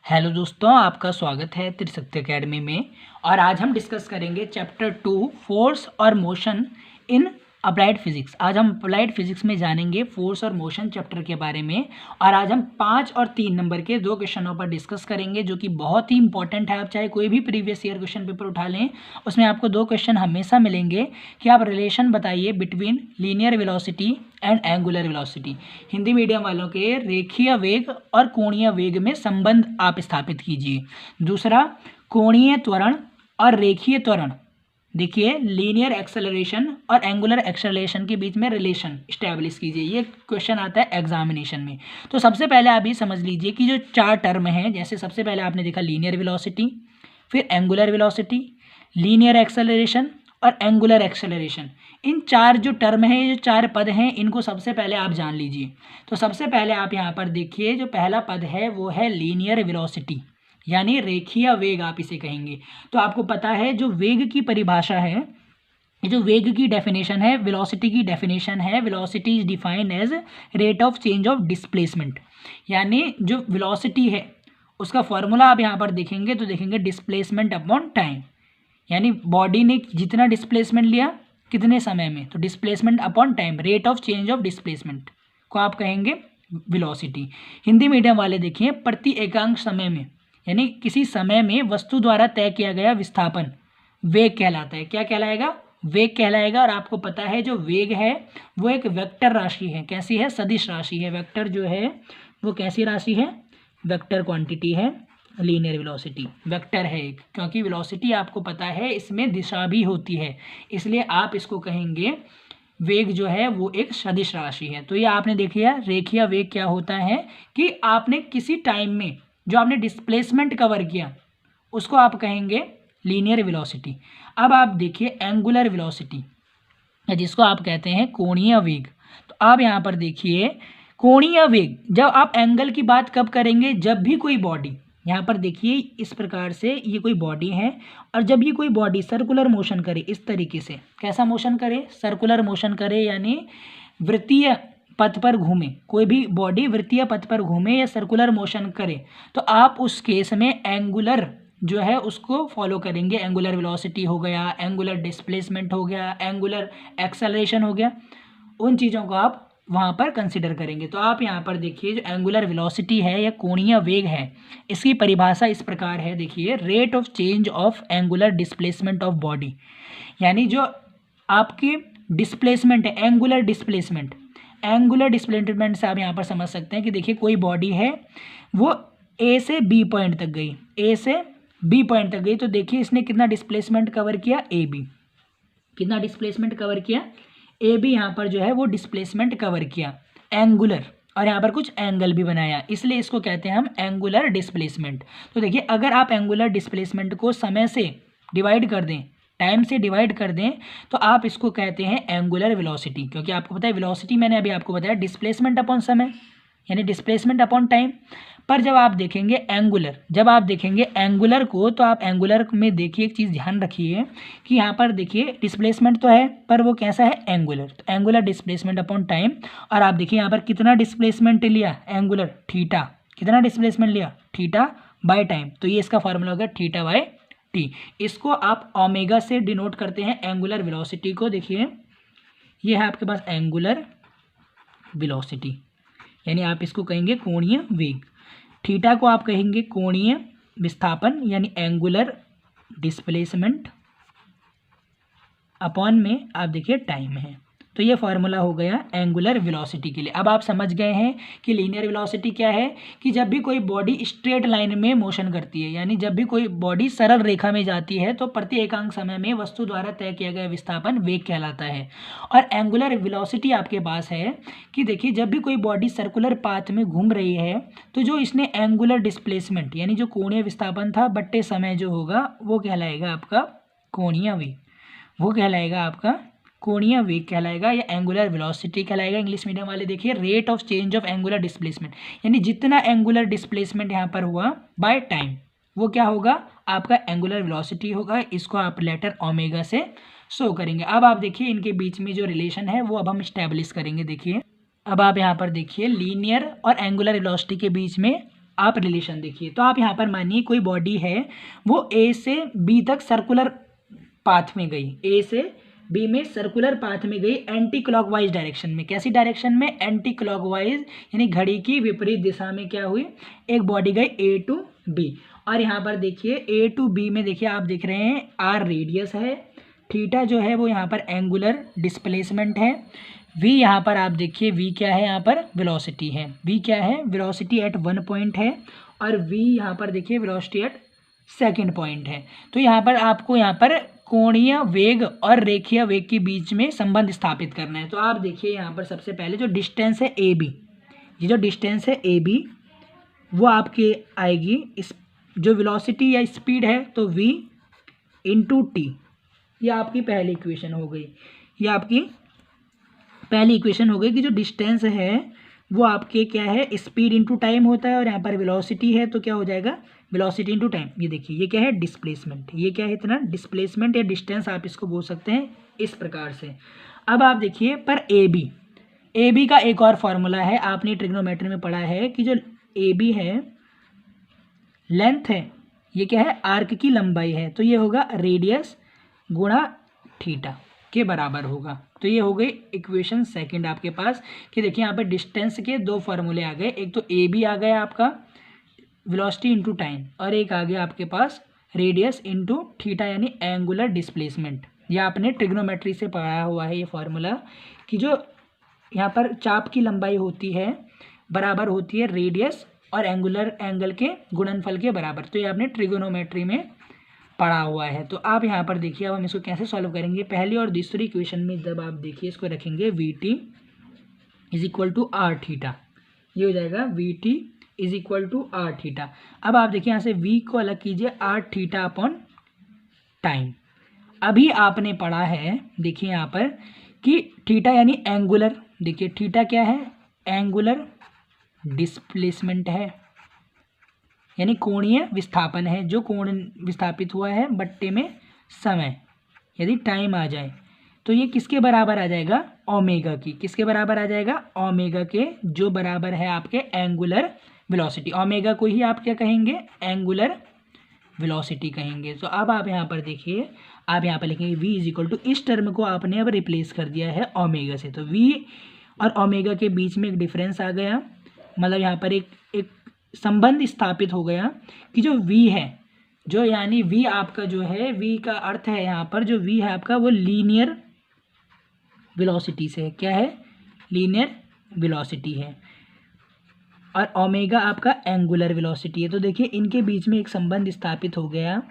Hello दोस्तों, आपका स्वागत है त्रिशक्ति एकेडमी में। और आज हम डिस्कस करेंगे चैप्टर 2 फोर्स और मोशन इन अप्लाइड फिजिक्स। आज हम अप्लाइड फिजिक्स में जानेंगे फोर्स और मोशन चैप्टर के बारे में। और आज हम 5 और 3 नंबर के 2 क्वेश्चनों पर डिस्कस करेंगे जो कि बहुत ही इंपॉर्टेंट है। आप चाहे कोई भी प्रीवियस ईयर क्वेश्चन पेपर उठा लें, उसमें आपको 2 क्वेश्चन हमेशा मिलेंगे कि आप रिलेशन बताइए between linear velocity and angular velocity. Hindi medium वालों के रेखीय वेग और कोणीय वेग में संबंध आप स्थापित कीजिए। दूसरा, कोणीय त्वरण और रेखीय त्वरण, देखिए लीनियर एक्सेलरेशन और एंगुलर एक्सेलरेशन के बीच में रिलेशन स्टैब्लिश कीजिए। ये क्वेश्चन आता है एग्जामिनेशन में। तो सबसे पहले आप ये समझ लीजिए कि जो 4 टर्म हैं, जैसे सबसे पहले आपने देखा लीनियर वेलोसिटी, फिर एंगुलर वेलोसिटी, लीनियर एक्सेलरेशन और एंगुलर एक्सेलरेशन। इन 4 जो टर्म हैं, ये जो 4 पद हैं, इनको सबसे पहले आप जान लीजिए। तो सबसे पहले आप यहाँ पर देखिए, जो पहला पद है वो है लीनियर वेलोसिटी, यानी रेखीय वेग आप इसे कहेंगे। तो आपको पता है जो वेग की परिभाषा है, जो वेग की डेफिनेशन है, वेलोसिटी की डेफिनेशन है, velocity is defined as rate of change of displacement. यानी जो वेलोसिटी है उसका फॉर्मूला आप यहाँ पर देखेंगे तो देखेंगे डिस्प्लेसमेंट अपॉन टाइम, यानी बॉडी ने जितना डिस्प्लेसमेंट लिया कितने समय में, तो displacement upon time, rate of change of displacement को आप कहेंगे वेलोसिटी। हिंदी मीडियम वाले देखिए, प्रति एकांक समय में, यानी किसी समय में वस्तु द्वारा तय किया गया विस्थापन वेग कहलाता है। क्या कहलाएगा? वेग कहलाएगा। और आपको पता है जो वेग है वो एक वेक्टर राशि है। कैसी है? सदिश राशि है। वेक्टर जो है वो कैसी राशि है? वेक्टर क्वांटिटी है। लीनियर वेलोसिटी वेक्टर है एक, क्योंकि वेलोसिटी आपको पता है इसमें दिशा भी होती है, इसलिए आप इसको कहेंगे वेग जो है वो एक सदिश राशि है। तो ये आपने देखिए रेखीय वेग क्या होता है कि आपने किसी टाइम में जो आपने डिस्प्लेसमेंट कवर किया उसको आप कहेंगे लीनियर वेलोसिटी। अब आप देखिए एंगुलर वेलोसिटी, जिसको आप कहते हैं कोणीय वेग। तो आप यहाँ पर देखिए कोणीय वेग, जब आप एंगल की बात कब करेंगे? जब भी कोई बॉडी, यहाँ पर देखिए इस प्रकार से ये कोई बॉडी है, और जब ये कोई बॉडी सर्कुलर मोशन करे इस तरीके से, कैसा मोशन करे? सर्कुलर मोशन करे, यानी वृत्तीय पथ पर घूमे। कोई भी बॉडी वृत्तीय पथ पर घूमे या सर्कुलर मोशन करे तो आप उस केस में एंगुलर जो है उसको फॉलो करेंगे। एंगुलर वेलोसिटी हो गया, एंगुलर डिस्प्लेसमेंट हो गया, एंगुलर एक्सेलरेशन हो गया, उन चीज़ों को आप वहाँ पर कंसिडर करेंगे। तो आप यहाँ पर देखिए जो एंगुलर वेलोसिटी है या कोणीय वेग है, इसकी परिभाषा इस प्रकार है, देखिए rate of change of angular displacement of body, यानी जो आपकी डिस्प्लेसमेंट है एंगुलर डिस्प्लेसमेंट। एंगुलर डिस्प्लेसमेंट से आप यहाँ पर समझ सकते हैं कि देखिए कोई बॉडी है वो ए से बी पॉइंट तक गई, ए से बी पॉइंट तक गई, तो देखिए इसने कितना डिस्प्लेसमेंट कवर किया? A B. कितना डिस्प्लेसमेंट कवर किया? A B. यहाँ पर जो है वो डिस्प्लेसमेंट कवर किया एंगुलर, और यहाँ पर कुछ एंगल भी बनाया, इसलिए इसको कहते हैं हम एंगुलर डिस्प्लेसमेंट। तो देखिए अगर आप एंगुलर डिस्प्लेसमेंट को समय से डिवाइड कर दें, टाइम से डिवाइड कर दें, तो आप इसको कहते हैं एंगुलर वेलोसिटी। क्योंकि आपको पता है वेलोसिटी मैंने अभी आपको बताया डिस्प्लेसमेंट अपॉन समय, यानी डिस्प्लेसमेंट अपॉन टाइम। पर जब आप देखेंगे एंगुलर, जब आप देखेंगे एंगुलर को, तो आप एंगुलर में देखिए एक चीज़ ध्यान रखिए कि यहाँ पर देखिए डिस्प्लेसमेंट तो है पर वो कैसा है? एंगुलर। तो एंगुलर डिस्प्लेसमेंट अपॉन टाइम। और आप देखिए यहाँ पर कितना डिस्प्लेसमेंट लिया एंगुलर? थीटा। कितना डिस्प्लेसमेंट लिया? Theta by time. तो ये इसका फॉर्मूला होगा थीटा बाय टी। इसको आप ओमेगा से डिनोट करते हैं एंगुलर वेलोसिटी को। देखिए ये है आपके पास एंगुलर वेलोसिटी, यानी आप इसको कहेंगे कोणीय वेग। थीटा को आप कहेंगे कोणीय विस्थापन, यानी एंगुलर डिस्प्लेसमेंट अपॉन में आप देखिए टाइम है। तो ये फार्मूला हो गया एंगुलर वेलोसिटी के लिए। अब आप समझ गए हैं कि लीनियर वेलोसिटी क्या है, कि जब भी कोई बॉडी स्ट्रेट लाइन में मोशन करती है, यानी जब भी कोई बॉडी सरल रेखा में जाती है, तो प्रति एकांक समय में वस्तु द्वारा तय किया गया विस्थापन वेग कहलाता है। और एंगुलर वेलोसिटी आपके पास है कि देखिए जब भी कोई बॉडी सर्कुलर पाथ में घूम रही है, तो जो इसने एंगुलर डिस्प्लेसमेंट यानी जो कोणीय विस्थापन था बट्टे समय जो होगा वो कहलाएगा आपका कोणीय वेग, वो कहलाएगा आपका कोणीय वेग कहलाएगा, या एंगुलर वेलोसिटी कहलाएगा। इंग्लिश मीडियम वाले देखिए rate of change of angular displacement, यानी जितना एंगुलर डिस्प्लेसमेंट यहाँ पर हुआ बाय टाइम वो क्या होगा? आपका एंगुलर वेलोसिटी होगा। इसको आप लेटर ओमेगा से शो करेंगे। अब आप देखिए इनके बीच में जो रिलेशन है वो अब हम स्टैब्लिश करेंगे। देखिए अब आप यहाँ पर देखिए लीनियर और एंगुलर वेलोसिटी के बीच में आप रिलेशन देखिए। तो आप यहाँ पर मानिए कोई बॉडी है, वो ए से बी तक सर्कुलर पाथ में गई, ए से बी में सर्कुलर पाथ में गई एंटी क्लॉकवाइज डायरेक्शन में। कैसी डायरेक्शन में? एंटी क्लॉकवाइज, यानी घड़ी की विपरीत दिशा में क्या हुई, एक बॉडी गई ए टू बी। और यहाँ पर देखिए ए टू बी में देखिए आप देख रहे हैं आर रेडियस है, थीटा जो है वो यहाँ पर एंगुलर डिस्प्लेसमेंट है, वी यहाँ पर आप देखिए वी क्या है, यहाँ पर वेलोसिटी है, वी क्या है, वेलोसिटी एट वन पॉइंट है, और वी यहाँ पर देखिए वेलोसिटी एट सेकंड पॉइंट है। तो यहाँ पर आपको यहाँ पर कोणीय वेग और रेखीय वेग के बीच में संबंध स्थापित करना है। तो आप देखिए यहाँ पर सबसे पहले जो डिस्टेंस है ए बी, ये जो डिस्टेंस है ए बी वो आपके आएगी इस जो वेलोसिटी या स्पीड है तो v इंटू टी, ये आपकी पहली इक्वेशन हो गई। ये आपकी पहली इक्वेशन हो गई कि जो डिस्टेंस है वो आपके क्या है, स्पीड इंटू टाइम होता है, और यहाँ पर वेलोसिटी है तो क्या हो जाएगा, वेलोसिटी इंटू टाइम। ये देखिए ये क्या है, डिस्प्लेसमेंट, ये क्या है इतना डिस्प्लेसमेंट या डिस्टेंस आप इसको बोल सकते हैं इस प्रकार से। अब आप देखिए पर ए बी का एक और फॉर्मूला है, आपने ट्रिग्नोमेट्री में पढ़ा है कि जो ए बी है लेंथ है, ये क्या है, आर्क की लंबाई है, तो ये होगा रेडियस गुणा थीटा के बराबर होगा। तो ये हो गई इक्वेशन सेकंड आपके पास कि देखिए यहाँ पे डिस्टेंस के दो फार्मूले आ गए, एक तो ए बी आ गया आपका वेलोसिटी इंटू टाइम, और एक आ गया आपके पास रेडियस इंटू थीटा यानी एंगुलर डिस्प्लेसमेंट। ये आपने ट्रिग्नोमेट्री से पढ़ा हुआ है ये फार्मूला कि जो यहाँ पर चाप की लंबाई होती है बराबर होती है रेडियस और एंगुलर एंगल के गुणनफल के बराबर। तो ये आपने ट्रिग्नोमेट्री में पढ़ा हुआ है। तो आप यहाँ पर देखिए अब हम इसको कैसे सॉल्व करेंगे। पहली और दूसरी इक्वेशन में जब आप देखिए इसको रखेंगे v t is equal to r theta, ये हो जाएगा v t is equal to r theta. अब आप देखिए यहाँ से v को अलग कीजिए, आर थीटा अपॉन टाइम। अभी आपने पढ़ा है देखिए यहाँ पर कि थीटा यानी एंगुलर, देखिए थीटा क्या है, एंगुलर डिस्प्लेसमेंट है, यानी कोणीय विस्थापन है, जो कोण विस्थापित हुआ है बट्टे में समय, यदि टाइम आ जाए तो ये किसके बराबर आ जाएगा, ओमेगा की। किसके बराबर आ जाएगा, ओमेगा के, जो बराबर है आपके एंगुलर वेलोसिटी। ओमेगा को ही आप क्या कहेंगे, एंगुलर वेलोसिटी कहेंगे। तो अब आप यहाँ पर देखिए, आप यहाँ पर लिखेंगे v इज इक्वल टू, इस टर्म को आपने अब रिप्लेस कर दिया है ओमेगा से, तो v और ओमेगा के बीच में एक डिफरेंस आ गया, मतलब यहाँ पर एक संबंध स्थापित हो गया कि जो v है, जो यानी v आपका जो है, v का अर्थ है यहाँ पर जो v है आपका वो लीनियर वेलोसिटी से है, क्या है, लीनियर वेलोसिटी है, और ओमेगा आपका एंगुलर वेलोसिटी है। तो देखिए इनके बीच में एक संबंध स्थापित हो गया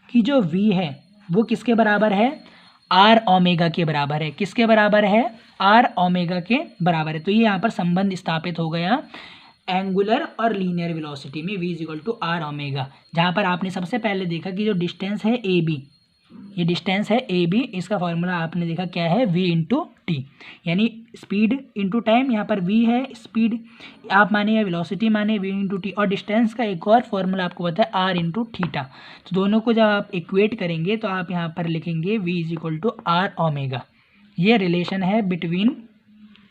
कि जो v है वो किसके बराबर है, आर ओमेगा के बराबर है। किसके बराबर है, आर ओमेगा के बराबर है। तो ये यहाँ पर संबंध स्थापित हो गया एंगुलर और लीनियर वेलोसिटी में, v is equal to r omega, जहाँ पर आपने सबसे पहले देखा कि जो डिस्टेंस है ए बी, ये डिस्टेंस है ए बी, इसका फॉर्मूला आपने देखा क्या है, v इंटू टी, यानी स्पीड इंटू टाइम। यहाँ पर v है स्पीड आप माने या वेलोसिटी माने, v इंटू टी, और डिस्टेंस का एक और फॉर्मूला आपको पता है r इंटू थीटा। तो दोनों को जब आप इक्वेट करेंगे तो आप यहाँ पर लिखेंगे v is equal to r omega. ये रिलेशन है between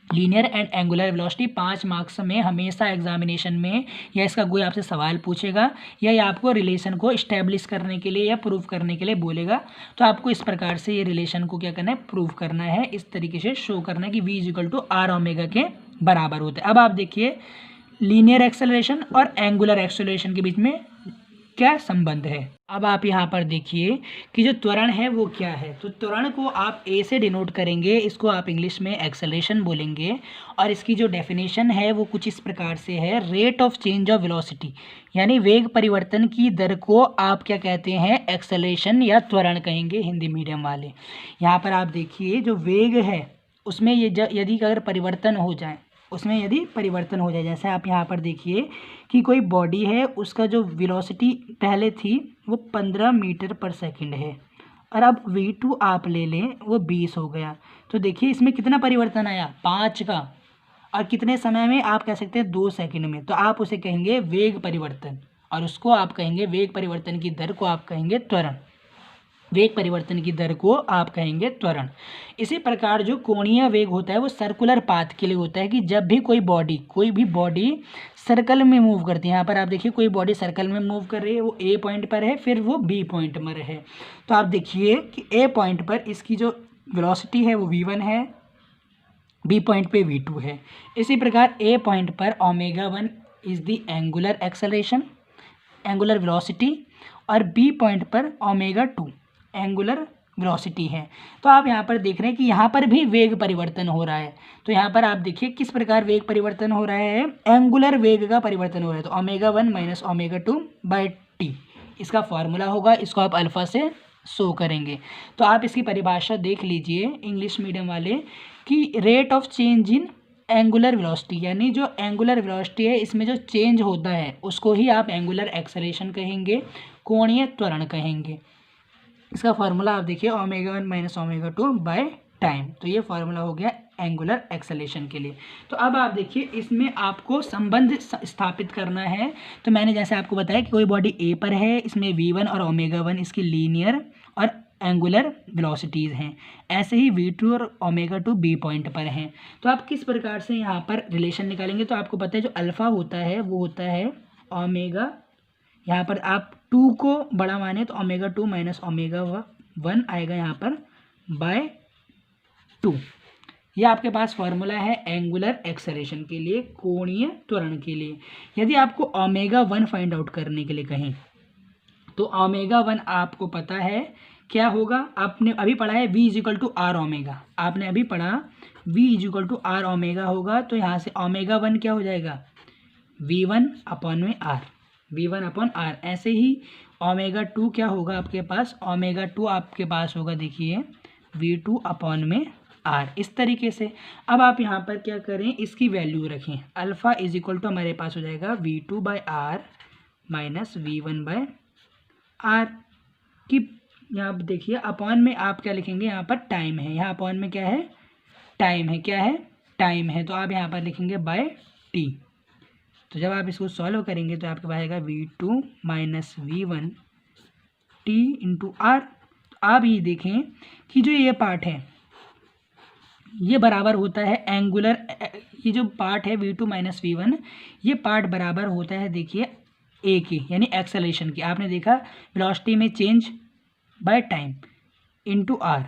linear and angular velocity. 5 marks में हमेशा एग्जामिनेशन में या इसका कोई आपसे सवाल पूछेगा या ये आपको रिलेशन को इस्टेब्लिश करने के लिए या प्रूव करने के लिए बोलेगा, तो आपको इस प्रकार से ये रिलेशन को क्या करना है, प्रूव करना है, इस तरीके से शो करना है कि v is equal to r omega के बराबर होता है। अब आप देखिए लीनियर एक्सेलरेशन और एंगुलर एक्सेलरेशन के बीच में क्या संबंध है। अब आप यहाँ पर देखिए कि जो त्वरण है वो क्या है, तो त्वरण को आप ए से डिनोट करेंगे, इसको आप इंग्लिश में एक्सेलरेशन बोलेंगे, और इसकी जो डेफिनेशन है वो कुछ इस प्रकार से है, rate of change of velocity, यानी वेग परिवर्तन की दर को आप क्या कहते हैं, एक्सेलरेशन या त्वरण कहेंगे हिंदी मीडियम वाले। यहाँ पर आप देखिए जो वेग है उसमें ये यदि अगर परिवर्तन हो जाए, उसमें यदि परिवर्तन हो जाए, जैसे आप यहाँ पर देखिए कि कोई बॉडी है, उसका जो वेलोसिटी पहले थी वो 15 मीटर पर सेकंड है, और अब v2 आप ले लें वो 20 हो गया। तो देखिए इसमें कितना परिवर्तन आया, 5 का, और कितने समय में, आप कह सकते हैं 2 सेकंड में। तो आप उसे कहेंगे वेग परिवर्तन, और उसको आप कहेंगे वेग परिवर्तन की दर को आप कहेंगे त्वरण। वेग परिवर्तन की दर को आप कहेंगे त्वरण। इसी प्रकार जो कोणीय वेग होता है वो सर्कुलर पाथ के लिए होता है कि जब भी कोई भी बॉडी सर्कल में मूव करती है। यहाँ पर आप देखिए कोई बॉडी सर्कल में मूव कर रही है, वो ए पॉइंट पर है, फिर वो बी पॉइंट पर है। तो आप देखिए कि ए पॉइंट पर इसकी जो वेलोसिटी है वो v1 है, बी पॉइंट पे v2 है। इसी प्रकार ए पॉइंट पर ω1 is the angular acceleration, angular velocity, और बी पॉइंट पर ω2 एंगुलर वेलोसिटी है। तो आप यहाँ पर देख रहे हैं कि यहाँ पर भी वेग परिवर्तन हो रहा है। तो यहाँ पर आप देखिए किस प्रकार वेग परिवर्तन हो रहा है, एंगुलर वेग का परिवर्तन हो रहा है। तो ω1 माइनस ω2 बाई टी इसका फॉर्मूला होगा, इसको आप अल्फा से शो करेंगे। तो आप इसकी परिभाषा देख लीजिए इंग्लिश मीडियम वाले कि rate of change in angular velocity, यानी जो एंगुलर वेलोसिटी है इसमें जो चेंज होता है उसको ही आप एंगुलर एक्सेलरेशन कहेंगे, कोणीय त्वरण कहेंगे। इसका फार्मूला आप देखिए ω1 माइनस ω2 बाय टाइम। तो ये फार्मूला हो गया एंगुलर एक्सेलरेशन के लिए। तो अब आप देखिए इसमें आपको संबंध स्थापित करना है। तो मैंने जैसे आपको बताया कि कोई बॉडी ए पर है, इसमें v1 और ω1 इसकी लीनियर और एंगुलर वेलोसिटीज़ हैं, ऐसे ही v2 और ω2 बी पॉइंट पर हैं। तो आप किस प्रकार से यहाँ पर रिलेशन निकालेंगे, तो आपको पता है जो अल्फ़ा होता है वो होता है ओमेगा, यहाँ पर आप 2 को बड़ा माने तो ω2 माइनस ω1 आएगा यहाँ पर बाय 2। ये आपके पास फॉर्मूला है एंगुलर एक्सेलरेशन के लिए, कोणीय त्वरण के लिए। यदि आपको ω1 फाइंड आउट करने के लिए कहें तो ω1 आपको पता है क्या होगा, आपने अभी पढ़ा है v is equal to r omega, आपने अभी पढ़ा v is equal to r omega होगा। तो यहाँ से ω1 क्या हो जाएगा v1 अपॉन में r, v1 अपॉन r। ऐसे ही ω2 क्या होगा आपके पास, ω2 आपके पास होगा देखिए v2 अपॉन में r। इस तरीके से अब आप यहाँ पर क्या करें, इसकी वैल्यू रखें। अल्फ़ा इज इक्वल टू हमारे पास हो जाएगा v2 by r minus v1 by r की, यहाँ देखिए अपॉन में आप क्या लिखेंगे, यहाँ पर टाइम है, यहाँ अपॉन में क्या है टाइम है, क्या है टाइम है। तो आप यहाँ पर लिखेंगे बाय टी। तो जब आप इसको सॉल्व करेंगे तो आपके पास आएगा v2 minus v1 T into are. तो आप ये देखें कि जो ये पार्ट है ये बराबर होता है एंगुलर, ये जो पार्ट है v2 माइनस v1 ये पार्ट बराबर होता है देखिए ए की, यानी एक्सेलरेशन की। आपने देखा वेलोसिटी में change by time into r.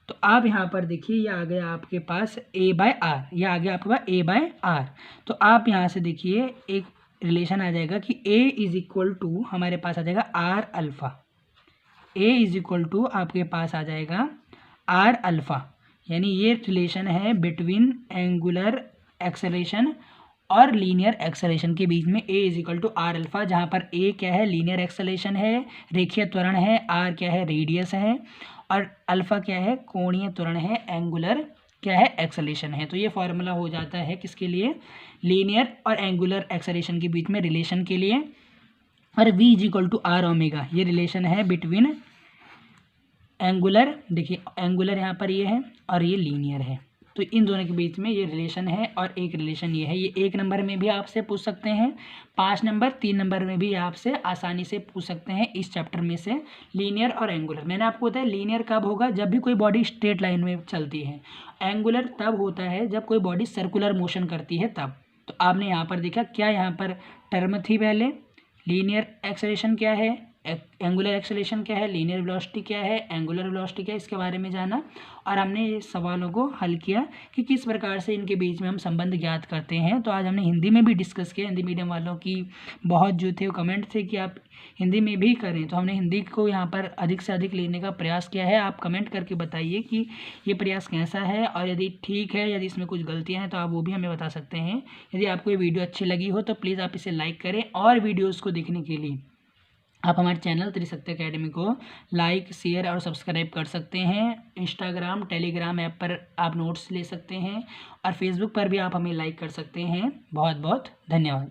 तो आप यहाँ पर देखिए ये आ गया आपके पास a बाय आर, ये आ गया आपके पास a बाय आर। तो आप यहाँ से देखिए एक रिलेशन आ जाएगा कि a इज इक्वल टू हमारे पास आ जाएगा r alpha, a is equal to आपके पास आ जाएगा आर अल्फ़ा, यानी ये रिलेशन है बिटवीन एंगुलर एक्सेलरेशन और लीनियर एक्सेलरेशन के बीच में। a is equal to r alpha, जहाँ पर a क्या है लीनियर एक्सेलरेशन है, रेखीय त्वरण है, r क्या है रेडियस है, और अल्फ़ा क्या है कोणीय त्वरण है, एंगुलर क्या है एक्सेलरेशन है। तो ये फॉर्मूला हो जाता है किसके लिए, लीनियर और एंगुलर एक्सेलरेशन के बीच में रिलेशन के लिए। और v is equal to r omega, ये रिलेशन है बिटवीन एंगुलर, देखिए एंगुलर यहाँ पर ये है और ये लीनियर है, तो इन दोनों के बीच में ये रिलेशन है। और एक रिलेशन ये है, ये 1 नंबर में भी आपसे पूछ सकते हैं, 5 नंबर 3 नंबर में भी आपसे आसानी से पूछ सकते हैं इस चैप्टर में से, लीनियर और एंगुलर। मैंने आपको बताया लीनियर कब होगा, जब भी कोई बॉडी स्ट्रेट लाइन में चलती है। एंगुलर तब होता है जब कोई बॉडी सर्कुलर मोशन करती है तब। तो आपने यहाँ पर देखा क्या यहाँ पर टर्म थी पहले, लीनियर एक्सेलरेशन क्या है, एंगुलर एक्सेलरेशन क्या है, लीनियर वेलोसिटी क्या है, एंगुलर वेलोसिटी क्या है, इसके बारे में जाना। और हमने ये सवालों को हल किया कि किस प्रकार से इनके बीच में हम संबंध ज्ञात करते हैं। तो आज हमने हिंदी में भी डिस्कस किया, हिंदी मीडियम वालों की बहुत जो थे वो कमेंट थे कि आप हिंदी में भी करें, तो हमने हिंदी को यहाँ पर अधिक से अधिक लेने का प्रयास किया है। आप कमेंट करके बताइए कि ये प्रयास कैसा है, और यदि ठीक है, यदि इसमें कुछ गलतियाँ हैं तो आप वो भी हमें बता सकते हैं। यदि आपको ये वीडियो अच्छी लगी हो तो प्लीज़ आप इसे लाइक करें, और वीडियोज़ को देखने के लिए आप हमारे चैनल त्रिशक्ति एकेडमी को लाइक शेयर और सब्सक्राइब कर सकते हैं। इंस्टाग्राम टेलीग्राम ऐप पर आप नोट्स ले सकते हैं, और फेसबुक पर भी आप हमें लाइक कर सकते हैं। बहुत बहुत धन्यवाद।